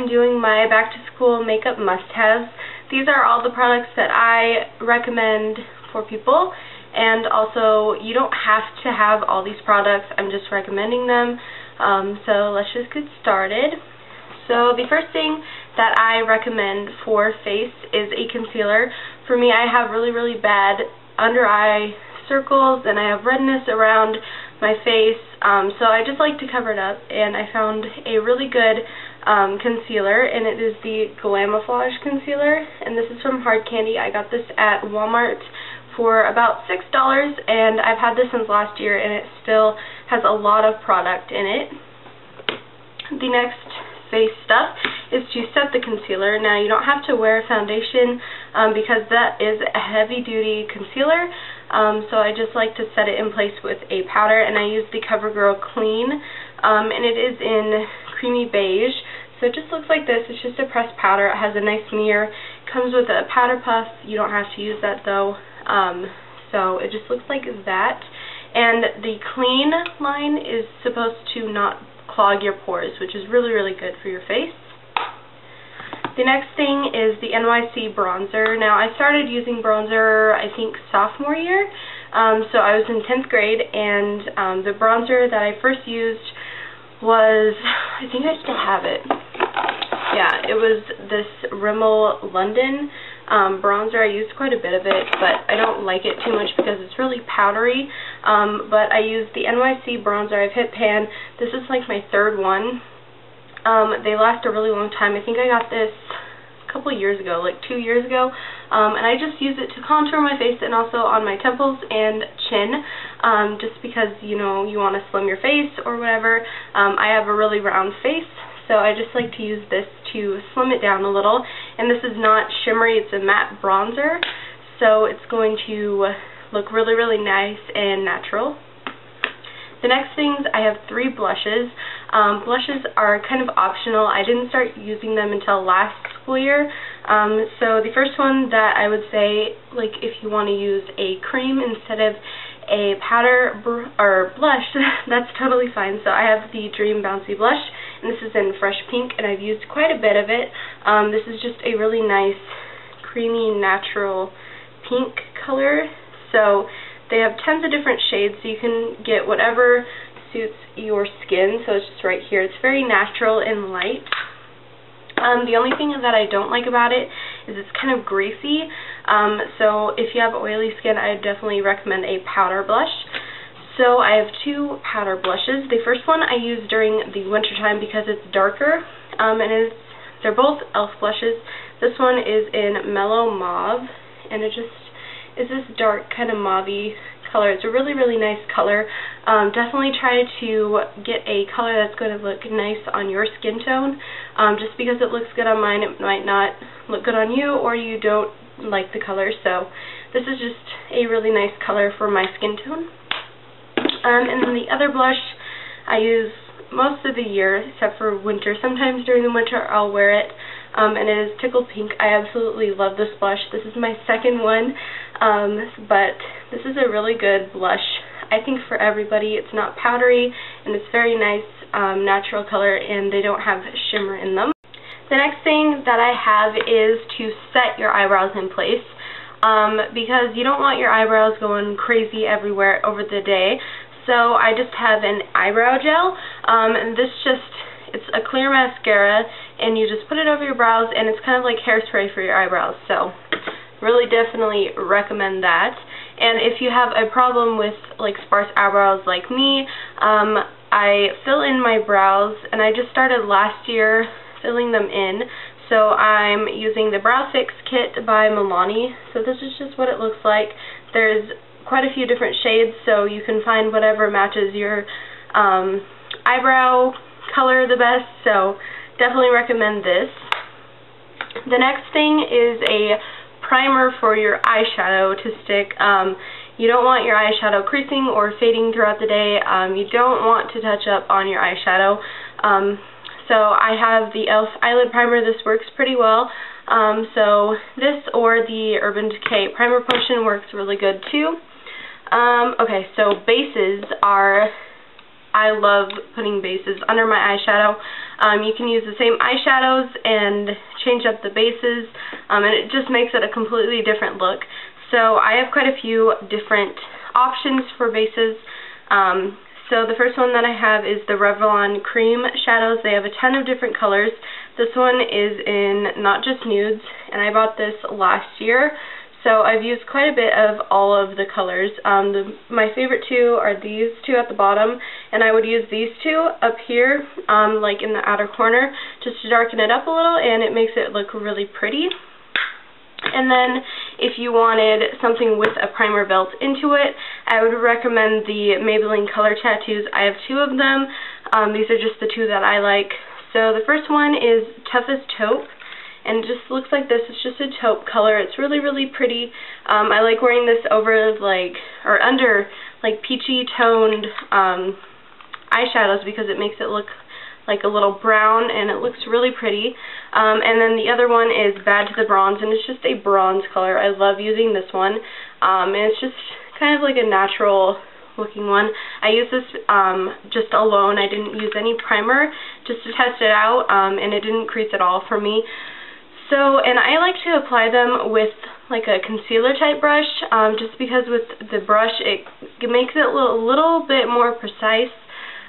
doing my back to school makeup must-haves. These are all the products that I recommend for people, and also you don't have to have all these products. I'm just recommending them. So let's just get started. So the first thing that I recommend for face is a concealer. For me, I have really bad under eye circles and I have redness around my face, so I just like to cover it up, and I found a really good concealer, and it is the Glamouflage concealer, and this is from Hard Candy. I got this at Walmart for about $6, and I've had this since last year, and it still has a lot of product in it. The next face stuff is to set the concealer. Now, you don't have to wear foundation because that is a heavy-duty concealer, so I just like to set it in place with a powder, and I use the CoverGirl Clean, and it is in creamy beige, so it just looks like this. It's just a pressed powder. It has a nice mirror. It comes with a powder puff. You don't have to use that though, so it just looks like that. And the Clean line is supposed to not clog your pores, which is really good for your face. The next thing is the NYC bronzer. Now, I started using bronzer, I think, sophomore year, so I was in 10th grade, and the bronzer that I first used was, I think I still have it. Yeah, it was this Rimmel London bronzer. I used quite a bit of it, but I don't like it too much because it's really powdery. But I used the NYC bronzer. I've hit pan. This is like my third one. They last a really long time. I think I got this a couple years ago, like 2 years ago, and I just use it to contour my face and also on my temples and chin, just because, you know, you want to slim your face or whatever. I have a really round face, so I just like to use this to slim it down a little. And this is not shimmery, it's a matte bronzer, so it's going to look really nice and natural. The next things, I have 3 blushes. Blushes are kind of optional. I didn't start using them until last school year. So the first one that I would say, like, if you want to use a cream instead of a powder or blush, that's totally fine. So I have the Dream Bouncy Blush, and this is in Fresh Pink, and I've used quite a bit of it. This is just a really nice, creamy, natural pink color. So they have tons of different shades, so you can get whatever suits your skin. So it's just right here. It's very natural and light. The only thing that I don't like about it is it's kind of greasy. So if you have oily skin, I definitely recommend a powder blush. So I have 2 powder blushes. The first one I use during the winter time because it's darker, and they're both e.l.f. blushes. This one is in Mellow Mauve, and it just is this dark kind of mauve-y color. It's a really nice color. Definitely try to get a color that's going to look nice on your skin tone. Just because it looks good on mine, it might not look good on you, or you don't like the color. So this is just a really nice color for my skin tone. And then the other blush I use most of the year except for winter. Sometimes during the winter I'll wear it, and it is Tickled Pink. I absolutely love this blush. This is my second one, but this is a really good blush, I think, for everybody. It's not powdery, and it's very nice, natural color, and they don't have shimmer in them. The next thing that I have is to set your eyebrows in place, because you don't want your eyebrows going crazy everywhere over the day. So I just have an eyebrow gel, and it's a clear mascara, and you just put it over your brows, and it's kind of like hairspray for your eyebrows. So really definitely recommend that. And if you have a problem with like sparse eyebrows like me, I fill in my brows, and I just started last year filling them in. So I'm using the Brow Fix Kit by Milani. So this is just what it looks like. There's quite a few different shades, so you can find whatever matches your eyebrow color the best. So definitely recommend this. The next thing is a primer for your eyeshadow to stick. You don't want your eyeshadow creasing or fading throughout the day. You don't want to touch up on your eyeshadow. So I have the e.l.f. eyelid primer. This works pretty well. So this or the Urban Decay Primer Potion works really good too. Okay, so bases are, I love putting bases under my eyeshadow. You can use the same eyeshadows and change up the bases, and it just makes it a completely different look. So I have quite a few different options for bases. So the first one that I have is the Revlon Cream Shadows. They have a ton of different colors. This one is in Not Just Nudes, and I bought this last year. So I've used quite a bit of all of the colors. My favorite two are these two at the bottom, and I would use these two up here, like in the outer corner, just to darken it up a little, and it makes it look really pretty. And then if you wanted something with a primer built into it, I would recommend the Maybelline Color Tattoos. I have two of them. These are just the two that I like. So the first one is Toughest Taupe, and it just looks like this. It's just a taupe color. It's really, really pretty. I like wearing this over or under peachy toned eyeshadows because it makes it look like a little brown, and it looks really pretty. And then the other one is Bad to the Bronze, and it's just a bronze color. I love using this one, and it's just kind of like a natural looking one. I use this just alone. I didn't use any primer just to test it out, and it didn't crease at all for me. So, and I like to apply them with like a concealer type brush, just because with the brush it makes it a little bit more precise.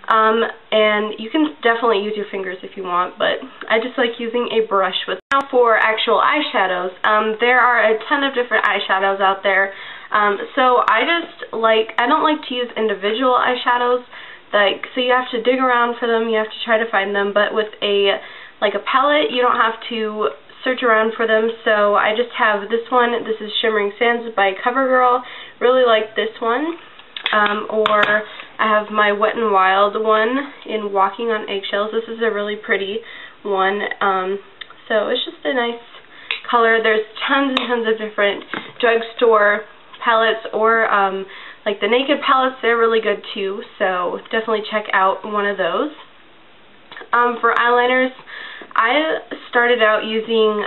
And you can definitely use your fingers if you want, but I just like using a brush with. Now for actual eyeshadows, there are a ton of different eyeshadows out there. So I don't like to use individual eyeshadows, so you have to dig around for them, you have to try to find them, but with a palette, you don't have to search around for them. So I just have this one. This is Shimmering Sands by CoverGirl. Really like this one. Or I have my Wet n Wild one in Walking on Eggshells. This is a really pretty one. So it's just a nice color. There's tons and tons of different drugstore palettes, or like the Naked palettes. They're really good too, so definitely check out one of those. For eyeliners, I started out using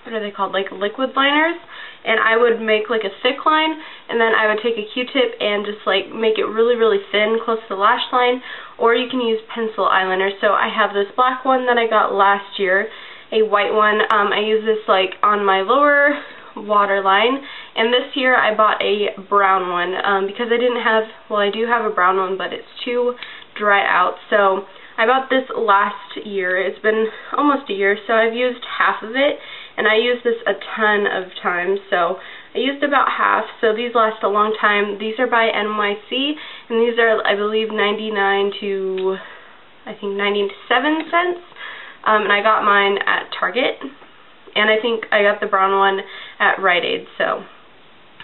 what are they called, like liquid liners, and I would make like a thick line, and then I would take a Q-tip and just like make it really, really thin close to the lash line, or you can use pencil eyeliner. So I have this black one that I got last year, a white one. I use this like on my lower waterline, and this year I bought a brown one because I didn't have, well, I do have a brown one, but it's too dry out. So I bought this last year. It's been almost a year, so I've used half of it, and I use this a ton of times, so I used about half, so these last a long time. These are by NYC, and these are, I believe, 99 to, I think, 97 cents, and I got mine at Target, and I think I got the brown one at Rite Aid, so.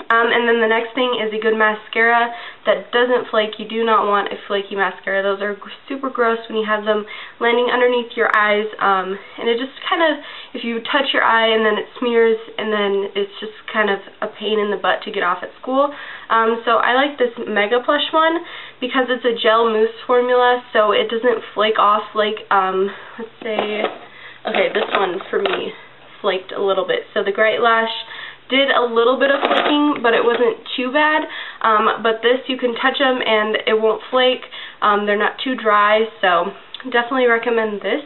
And then the next thing is a good mascara that doesn't flake. You do not want a flaky mascara. Those are super gross when you have them landing underneath your eyes, and it just kind of, if you touch your eye and then it smears, and then it's just kind of a pain in the butt to get off at school. So I like this Mega Plush one because it's a gel mousse formula, so it doesn't flake off like, let's say, okay, this one for me flaked a little bit. So the Great Lash did a little bit of flaking, but it wasn't too bad. But this, you can touch them and it won't flake. They're not too dry, so definitely recommend this.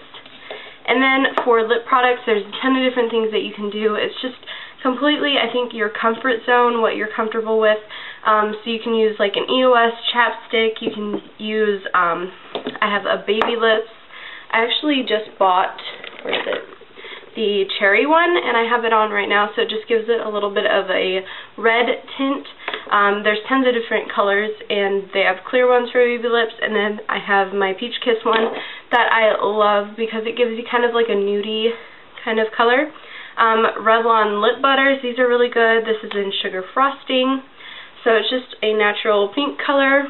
And then for lip products, there's a ton of different things that you can do. It's just completely, I think, your comfort zone, what you're comfortable with. So you can use like an EOS chapstick. You can use, I have a Baby Lips. I actually just bought, where is it? The cherry one, and I have it on right now, so it just gives it a little bit of a red tint. There's tons of different colors, and they have clear ones for Baby Lips, and then I have my Peach Kiss one that I love because it gives you kind of like a nudie kind of color. Revlon lip butters, these are really good. This is in Sugar Frosting, so it's just a natural pink color.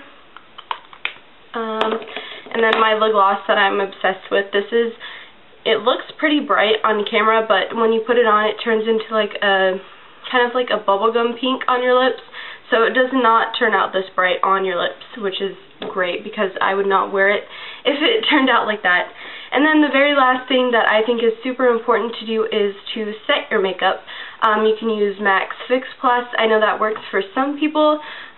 And then my lip gloss that I'm obsessed with. It looks pretty bright on camera, but when you put it on, it turns into like a kind of like a bubblegum pink on your lips. So it does not turn out this bright on your lips, which is great because I would not wear it if it turned out like that. And then the very last thing that I think is super important to do is to set your makeup. You can use MAC Fix Plus. I know that works for some people.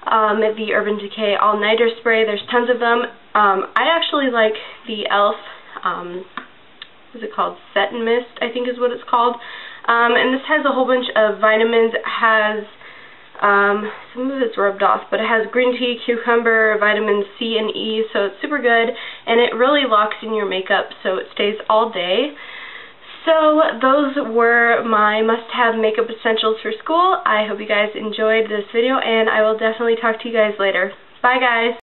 the Urban Decay All Nighter Spray. There's tons of them. I actually like the e.l.f. What's it called? Set and Mist, I think is what it's called. And this has a whole bunch of vitamins. It has, some of it's rubbed off, but it has green tea, cucumber, vitamins C and E, so it's super good. And it really locks in your makeup, so it stays all day. So those were my must-have makeup essentials for school. I hope you guys enjoyed this video, and I will definitely talk to you guys later. Bye, guys!